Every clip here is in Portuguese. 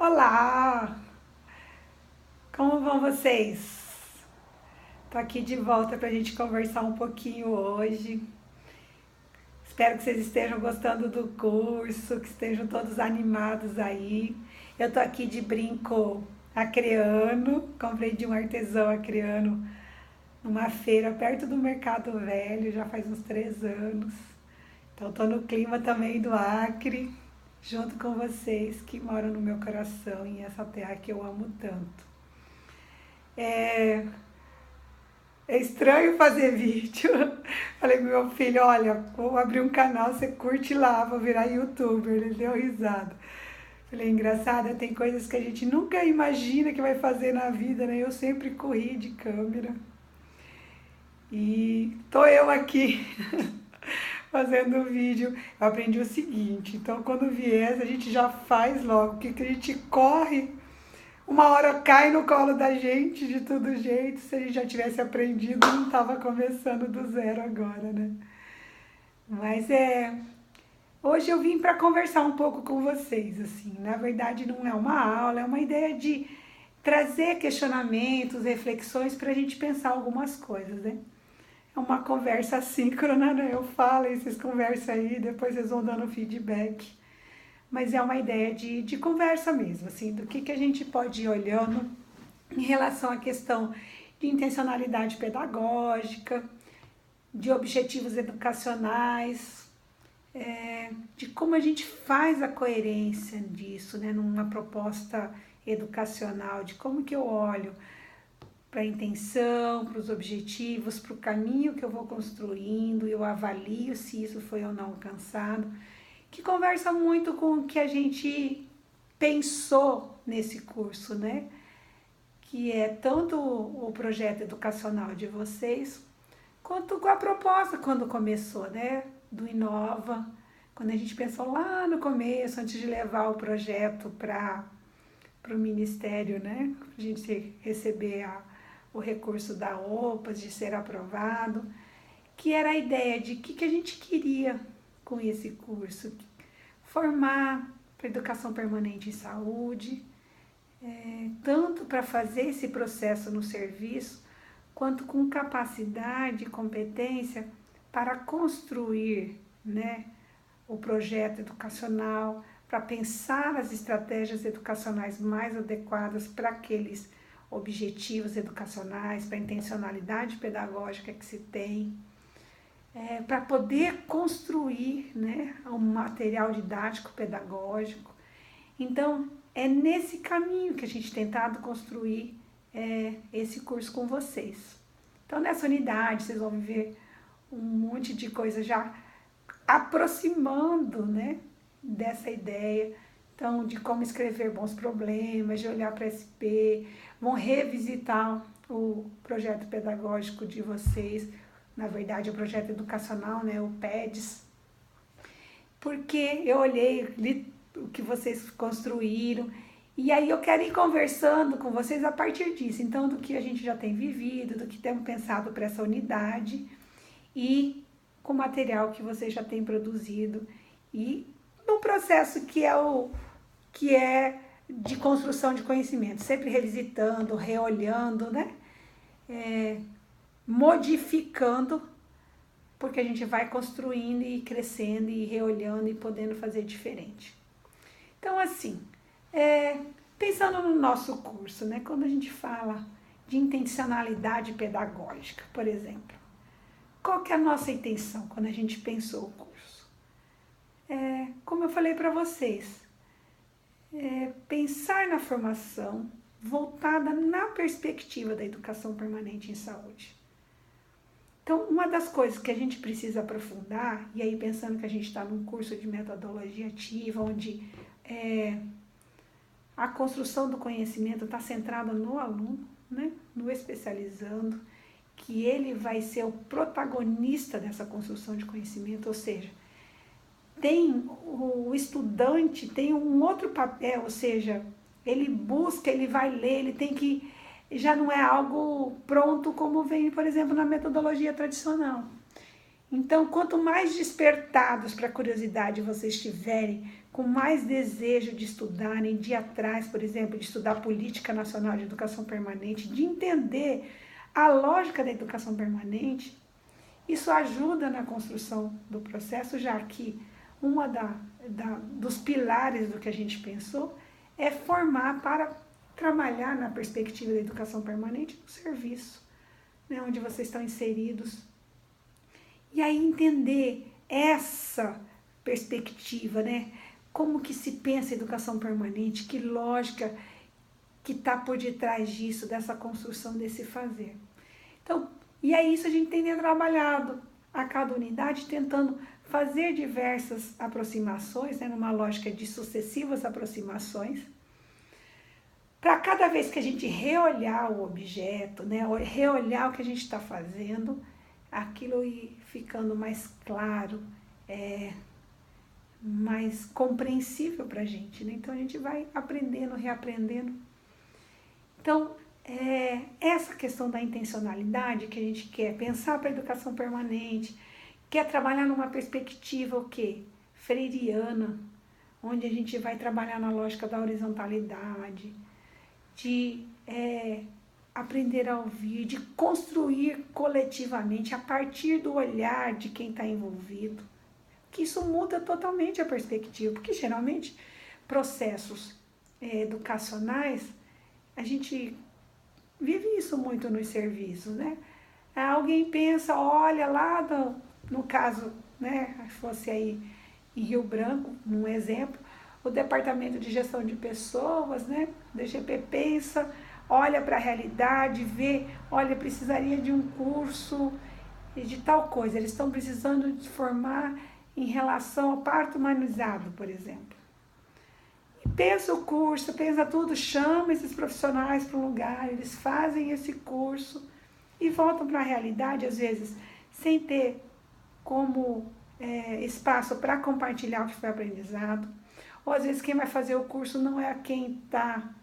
Olá! Como vão vocês? Tô aqui de volta pra gente conversar um pouquinho hoje. Espero que vocês estejam gostando do curso, que estejam todos animados aí. Eu tô aqui de brinco acreano, comprei de um artesão acreano numa feira perto do Mercado Velho, já faz uns 3 anos. Então tô no clima também do Acre, junto com vocês que moram no meu coração e essa terra que eu amo tanto. É, É estranho fazer vídeo. Falei pro meu filho, olha, vou abrir um canal, você curte lá, vou virar youtuber. Ele deu risada. Falei, engraçado, tem coisas que a gente nunca imagina que vai fazer na vida, né? Eu sempre corri de câmera. E tô eu aqui fazendo vídeo. Eu aprendi o seguinte, então quando vier, a gente já faz logo, porque a gente corre. Uma hora cai no colo da gente de todo jeito. Se a gente já tivesse aprendido, não estava começando do zero agora, né? Mas hoje eu vim para conversar um pouco com vocês, assim. Na verdade, não é uma aula, é uma ideia de trazer questionamentos, reflexões para a gente pensar algumas coisas, né? É uma conversa assíncrona, né? Eu falo e vocês conversam aí, depois vocês vão dando feedback. Mas é uma ideia de conversa mesmo, assim, do que a gente pode ir olhando em relação à questão de intencionalidade pedagógica, de objetivos educacionais, de como a gente faz a coerência disso, né, numa proposta educacional, de como que eu olho para a intenção, para os objetivos, para o caminho que eu vou construindo, eu avalio se isso foi ou não alcançado, que conversa muito com o que a gente pensou nesse curso, né? Que é tanto o projeto educacional de vocês, quanto com a proposta quando começou, né? Do Inova, quando a gente pensou lá no começo, antes de levar o projeto para o Ministério, né? A gente receber o recurso da OPAS, de ser aprovado, que era a ideia de que a gente queria com esse curso. Formar para educação permanente em saúde, tanto para fazer esse processo no serviço, quanto com capacidade e competência para construir, né, o projeto educacional, para pensar as estratégias educacionais mais adequadas para aqueles objetivos educacionais, para a intencionalidade pedagógica que se tem, para poder construir, né, um material didático pedagógico. Então, é nesse caminho que a gente tem tentado construir esse curso com vocês. Então, nessa unidade, vocês vão ver um monte de coisa já aproximando, né, dessa ideia. Então, de como escrever bons problemas, de olhar para SP, vão revisitar o projeto pedagógico de vocês, na verdade, o projeto educacional, né, o PEDS, porque eu olhei, li o que vocês construíram, e aí eu quero ir conversando com vocês a partir disso, então, do que a gente já tem vivido, do que temos pensado para essa unidade, e com o material que vocês já têm produzido, e no processo que é de construção de conhecimento, sempre revisitando, reolhando, né? Modificando, porque a gente vai construindo e crescendo e reolhando e podendo fazer diferente. Então, assim, pensando no nosso curso, né, quando a gente fala de intencionalidade pedagógica, por exemplo, qual que é a nossa intenção quando a gente pensou o curso? Como eu falei para vocês, pensar na formação voltada na perspectiva da educação permanente em saúde. Então, uma das coisas que a gente precisa aprofundar, e aí pensando que a gente está num curso de metodologia ativa, onde a construção do conhecimento está centrada no aluno, né? No especializando, que ele vai ser o protagonista dessa construção de conhecimento, ou seja, o estudante tem um outro papel, ou seja, ele busca, ele vai ler, ele tem que, já não é algo pronto como vem, por exemplo, na metodologia tradicional. Então, quanto mais despertados para a curiosidade vocês estiverem, com mais desejo de estudarem, de ir atrás, por exemplo, de estudar Política Nacional de Educação Permanente, de entender a lógica da educação permanente, isso ajuda na construção do processo, já que uma dos pilares do que a gente pensou é formar para trabalhar na perspectiva da educação permanente no serviço, né, onde vocês estão inseridos. E aí entender essa perspectiva, né? Como que se pensa a educação permanente, que lógica que está por detrás disso, dessa construção, desse fazer. Então, e é isso a gente tem trabalhado a cada unidade, tentando fazer diversas aproximações, né? Numa lógica de sucessivas aproximações, para cada vez que a gente reolhar o objeto, né? Reolhar o que a gente está fazendo, aquilo ir ficando mais claro, mais compreensível para a gente, né? Então a gente vai aprendendo, reaprendendo. Então, essa questão da intencionalidade que a gente quer pensar para a educação permanente, quer trabalhar numa perspectiva o quê? Freiriana, onde a gente vai trabalhar na lógica da horizontalidade, de aprender a ouvir, de construir coletivamente a partir do olhar de quem está envolvido, que isso muda totalmente a perspectiva, porque geralmente processos educacionais, a gente vive isso muito nos serviços, né? Alguém pensa, olha lá, no caso, né, fosse aí em Rio Branco, num exemplo, o Departamento de Gestão de Pessoas, né, DGP pensa, olha para a realidade, vê, olha, precisaria de um curso de tal coisa, eles estão precisando de formar em relação ao parto humanizado, por exemplo. E pensa o curso, pensa tudo, chama esses profissionais para um lugar, eles fazem esse curso e voltam para a realidade, às vezes, sem ter como espaço para compartilhar o que foi aprendizado, ou às vezes quem vai fazer o curso não é quem está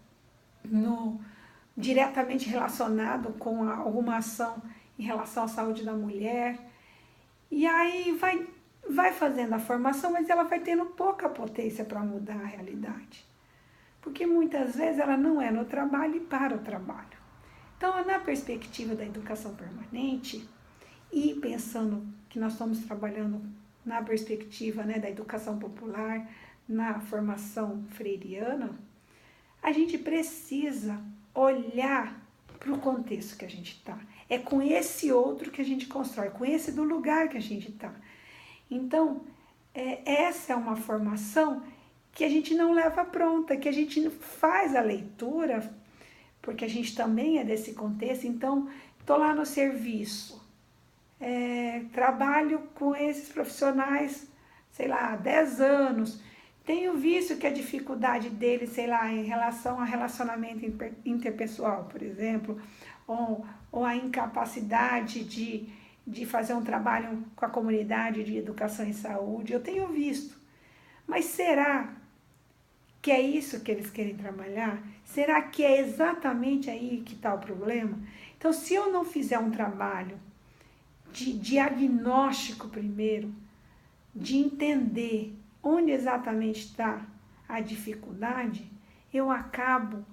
diretamente relacionado com alguma ação em relação à saúde da mulher, e aí vai fazendo a formação, mas ela vai tendo pouca potência para mudar a realidade, porque muitas vezes ela não é no trabalho e para o trabalho. Então, na perspectiva da educação permanente, e pensando que nós estamos trabalhando na perspectiva, né, da educação popular, na formação freiriana, a gente precisa olhar para o contexto que a gente está. É com esse outro que a gente constrói, com esse do lugar que a gente está. Então, essa é uma formação que a gente não leva pronta, que a gente faz a leitura, porque a gente também é desse contexto. Então, estou lá no serviço, trabalho com esses profissionais, sei lá, há 10 anos, tenho visto que a dificuldade deles, sei lá, em relação a relacionamento interpessoal, por exemplo, ou a incapacidade de fazer um trabalho com a comunidade de educação e saúde, eu tenho visto. Mas será que é isso que eles querem trabalhar? Será que é exatamente aí que está o problema? Então, se eu não fizer um trabalho de diagnóstico primeiro, de entender onde exatamente está a dificuldade, eu acabo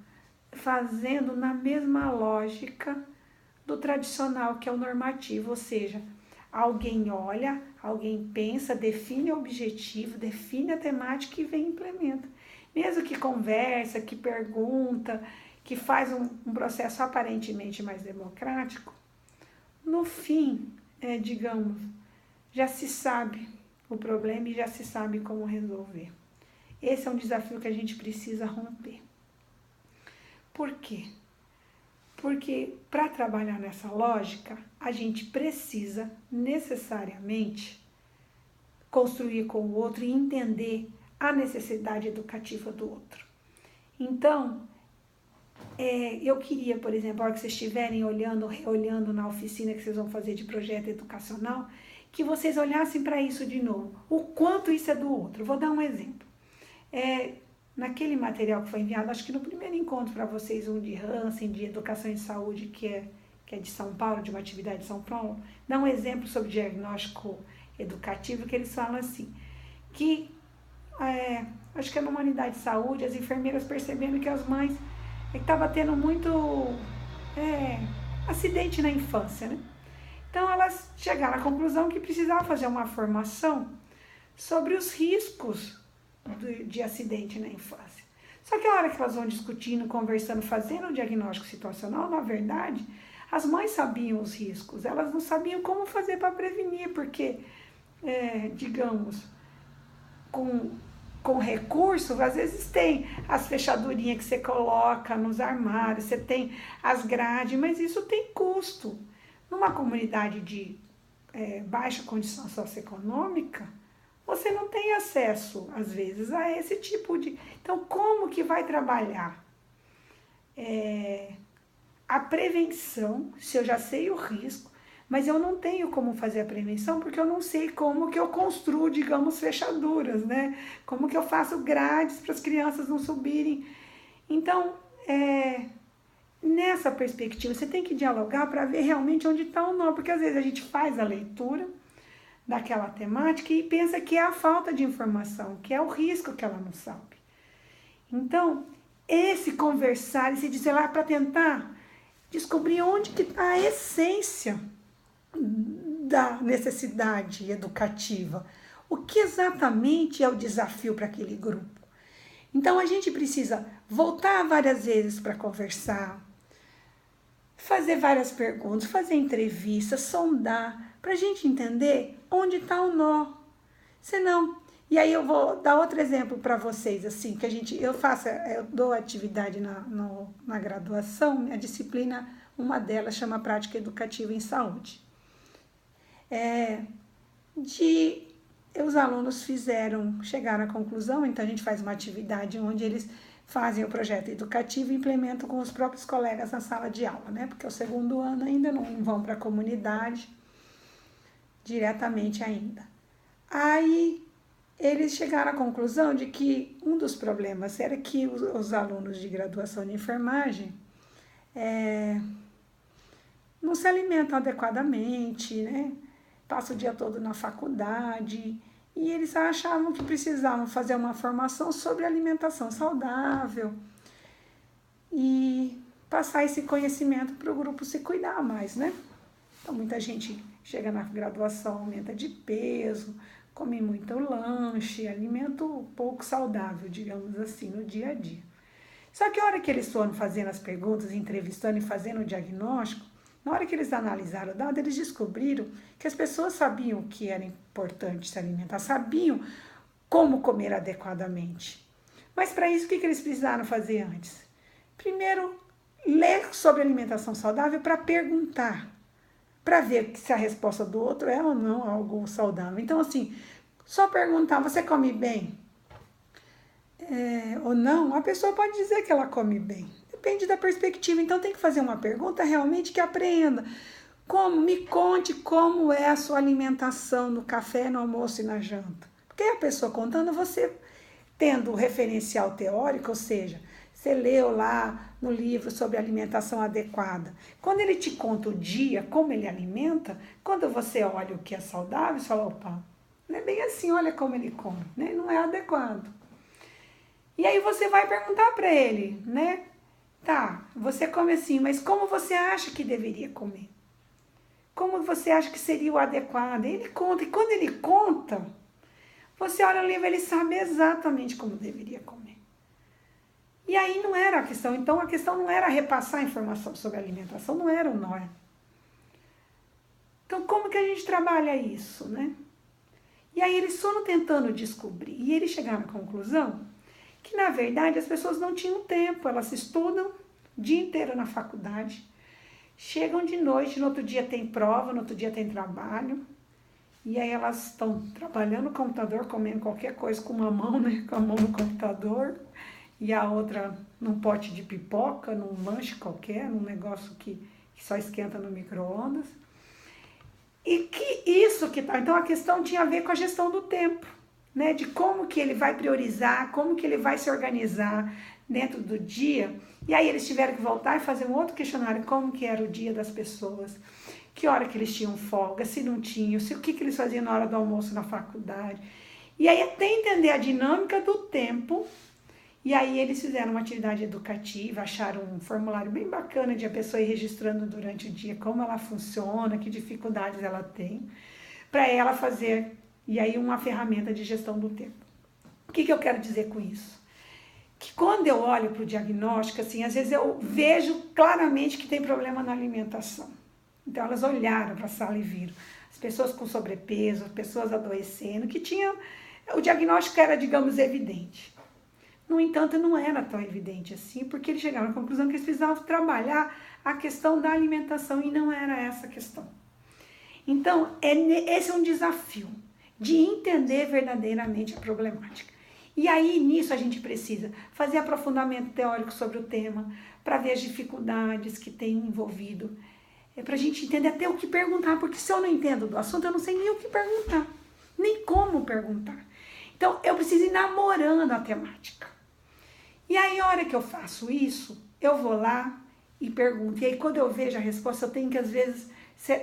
fazendo na mesma lógica do tradicional, que é o normativo, ou seja, alguém olha, alguém pensa, define o objetivo, define a temática e vem e implementa. Mesmo que conversa, que pergunta, que faz um processo aparentemente mais democrático, no fim, digamos, já se sabe o problema e já se sabe como resolver. Esse é um desafio que a gente precisa romper. Por quê? Porque para trabalhar nessa lógica, a gente precisa necessariamente construir com o outro e entender a necessidade educativa do outro. Então, eu queria, por exemplo, a hora que vocês estiverem reolhando na oficina que vocês vão fazer de projeto educacional, que vocês olhassem para isso de novo, o quanto isso é do outro. Vou dar um exemplo. Naquele material que foi enviado, acho que no primeiro encontro para vocês, um de Hansen, de educação e saúde, que que é de São Paulo, de uma atividade de São Paulo, dá um exemplo sobre diagnóstico educativo, que eles falam assim, que acho que é numa unidade de saúde, as enfermeiras percebendo que as mães estavam tendo muito acidente na infância, né? Então elas chegaram à conclusão que precisava fazer uma formação sobre os riscos de acidente na infância. Só que a hora que elas vão discutindo, conversando, fazendo o diagnóstico situacional, na verdade, as mães sabiam os riscos, elas não sabiam como fazer para prevenir, porque, digamos, com recurso, às vezes tem as fechadurinhas que você coloca nos armários, você tem as grades, mas isso tem custo. Numa comunidade de baixa condição socioeconômica, você não tem acesso, às vezes, a esse tipo de... Então, como que vai trabalhar a prevenção, se eu já sei o risco, mas eu não tenho como fazer a prevenção, porque eu não sei como que eu construo, digamos, fechaduras, né? Como que eu faço grades para as crianças não subirem. Então, nessa perspectiva, você tem que dialogar para ver realmente onde está o nó, porque às vezes a gente faz a leitura daquela temática e pensa que é a falta de informação, que é o risco que ela não sabe. Então, esse conversar, esse dizer lá para tentar descobrir onde que está a essência da necessidade educativa. O que exatamente é o desafio para aquele grupo? Então, a gente precisa voltar várias vezes para conversar, fazer várias perguntas, fazer entrevistas, sondar, para a gente entender onde está o nó. Senão, e aí eu vou dar outro exemplo para vocês, assim, que eu dou atividade na graduação, minha disciplina, uma delas chama Prática Educativa em Saúde. Os alunos chegaram à conclusão, então a gente faz uma atividade onde eles fazem o projeto educativo e implementam com os próprios colegas na sala de aula, né? Porque o segundo ano ainda não vão para a comunidade diretamente ainda. Aí eles chegaram à conclusão de que um dos problemas era que os alunos de graduação de enfermagem não se alimentam adequadamente, né? Passam o dia todo na faculdade e eles achavam que precisavam fazer uma formação sobre alimentação saudável e passar esse conhecimento para o grupo se cuidar mais, né? Então, muita gente chega na graduação, aumenta de peso, come muito lanche, alimento pouco saudável, digamos assim, no dia a dia. Só que a hora que eles foram fazendo as perguntas, entrevistando e fazendo o diagnóstico, na hora que eles analisaram o dado, eles descobriram que as pessoas sabiam que era importante se alimentar, sabiam como comer adequadamente. Mas para isso, o que eles precisaram fazer antes? Primeiro, ler sobre alimentação saudável para perguntar, para ver se a resposta do outro é ou não algo saudável. Então, assim, só perguntar, você come bem? Ou não, a pessoa pode dizer que ela come bem. Depende da perspectiva. Então, tem que fazer uma pergunta realmente que aprenda. Me conte como é a sua alimentação no café, no almoço e na janta. Porque a pessoa contando, você tendo o referencial teórico, ou seja, você leu lá no livro sobre alimentação adequada. Quando ele te conta o dia, como ele alimenta, quando você olha o que é saudável, você fala, opa, não é bem assim, olha como ele come, né? Não é adequado. E aí você vai perguntar para ele, né? Tá, você come assim, mas como você acha que deveria comer? Como você acha que seria o adequado? Ele conta, e quando ele conta, você olha o livro, ele sabe exatamente como deveria comer. E aí não era a questão, então a questão não era repassar informação sobre alimentação, não era o nó. Então como que a gente trabalha isso, né? E aí eles foram tentando descobrir, e eles chegaram à conclusão que, na verdade, as pessoas não tinham tempo, elas estudam o dia inteiro na faculdade, chegam de noite, no outro dia tem prova, no outro dia tem trabalho, e aí elas estão trabalhando no computador, comendo qualquer coisa com uma mão, né, com a mão no computador, e a outra num pote de pipoca, num lanche qualquer, num negócio que só esquenta no micro-ondas. E que isso que tá. Então a questão tinha a ver com a gestão do tempo. né, de como que ele vai priorizar, como que ele vai se organizar dentro do dia. E aí eles tiveram que voltar e fazer um outro questionário, como que era o dia das pessoas, que hora que eles tinham folga, se não tinham, se o que que eles faziam na hora do almoço na faculdade. E aí até entender a dinâmica do tempo. E aí eles fizeram uma atividade educativa, acharam um formulário bem bacana de a pessoa ir registrando durante o dia como ela funciona, que dificuldades ela tem, para ela fazer, e aí uma ferramenta de gestão do tempo. O que eu quero dizer com isso? Que quando eu olho para o diagnóstico, assim, às vezes eu vejo claramente que tem problema na alimentação. Então elas olharam para a sala e viram as pessoas com sobrepeso, as pessoas adoecendo, que tinham, o diagnóstico era, digamos, evidente. No entanto, não era tão evidente assim, porque eles chegaram à conclusão que eles precisavam trabalhar a questão da alimentação e não era essa a questão. Então, esse é um desafio de entender verdadeiramente a problemática. E aí, nisso, a gente precisa fazer aprofundamento teórico sobre o tema, para ver as dificuldades que tem envolvido, para a gente entender até o que perguntar, porque se eu não entendo do assunto, eu não sei nem o que perguntar, nem como perguntar. Então, eu preciso ir namorando a temática. E aí, a hora que eu faço isso, eu vou lá e pergunto. E aí, quando eu vejo a resposta, eu tenho que, às vezes,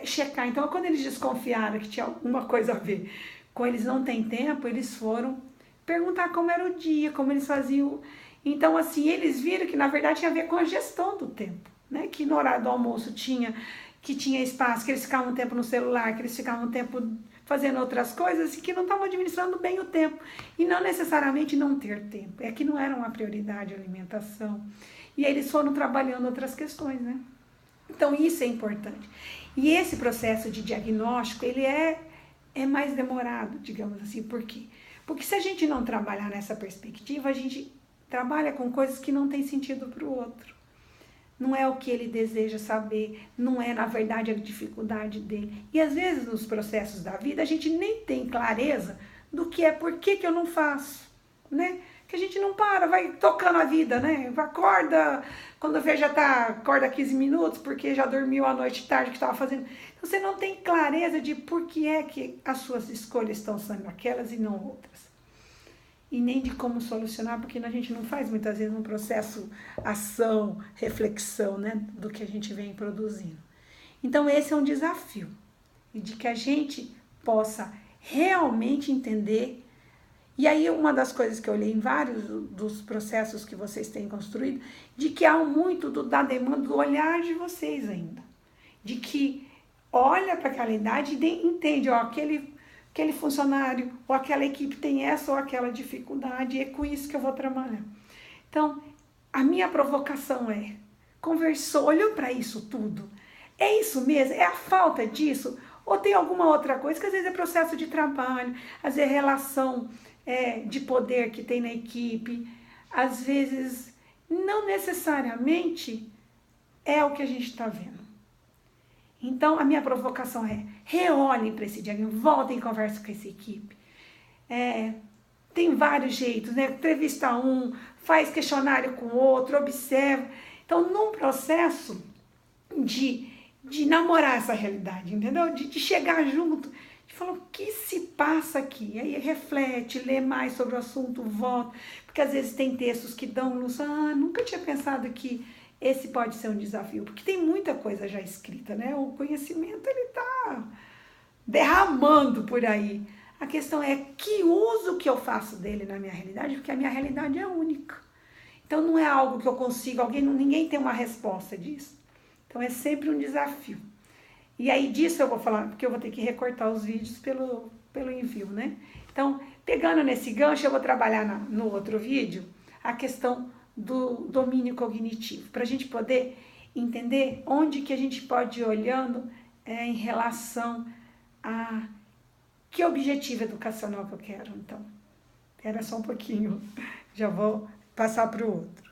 checar. Então, quando eles desconfiaram que tinha alguma coisa a ver com eles não têm tempo, eles foram perguntar como era o dia, como eles faziam. Então, assim, eles viram que, na verdade, tinha a ver com a gestão do tempo, né? Que no horário do almoço tinha espaço, que eles ficavam um tempo no celular, que eles ficavam um tempo fazendo outras coisas e que não estavam administrando bem o tempo. E não necessariamente não ter tempo, é que não era uma prioridade a alimentação. E aí eles foram trabalhando outras questões, né? Então isso é importante. E esse processo de diagnóstico, ele é mais demorado, digamos assim. Por quê? Porque se a gente não trabalhar nessa perspectiva, a gente trabalha com coisas que não tem sentido para o outro. Não é o que ele deseja saber, não é, na verdade, a dificuldade dele. E às vezes, nos processos da vida, a gente nem tem clareza do que é, por que eu não faço, né? Que a gente não para, vai tocando a vida, né? Acorda, quando vê acorda 15 minutos, porque já dormiu a noite tarde que estava fazendo. Então, você não tem clareza de por que é que as suas escolhas estão sendo aquelas e não outras. E nem de como solucionar, porque a gente não faz muitas vezes um processo ação, reflexão, né, do que a gente vem produzindo. Então esse é um desafio, e de que a gente possa realmente entender. E aí uma das coisas que eu olhei em vários dos processos que vocês têm construído, de que há muito da demanda do olhar de vocês ainda. De que olha para aquela idade e entende, ó, aquele funcionário ou aquela equipe tem essa ou aquela dificuldade e é com isso que eu vou trabalhar. Então, a minha provocação é, conversou, olhou para isso tudo? É isso mesmo? É a falta disso? Ou tem alguma outra coisa que às vezes é processo de trabalho, às vezes é relação de poder que tem na equipe, às vezes não necessariamente é o que a gente está vendo. Então, a minha provocação é, reolhem para esse diagnóstico, voltem e conversem com essa equipe. Tem vários jeitos, né? Entrevista um, faz questionário com o outro, observa. Então, num processo de namorar essa realidade, entendeu? De chegar junto, de falar o que se passa aqui. Aí reflete, lê mais sobre o assunto, volta. Porque às vezes tem textos que dão luz, nunca tinha pensado que esse pode ser um desafio, porque tem muita coisa já escrita, né? O conhecimento, ele tá derramando por aí. A questão é que uso que eu faço dele na minha realidade, porque a minha realidade é única. Então não é algo que eu consigo, ninguém tem uma resposta disso. Então é sempre um desafio. E aí disso eu vou falar, porque eu vou ter que recortar os vídeos pelo envio, né? Então, pegando nesse gancho, eu vou trabalhar no outro vídeo a questão do domínio cognitivo, para a gente poder entender onde que a gente pode ir olhando em relação a que objetivo educacional que eu quero. Então, espera só um pouquinho, já vou passar para o outro.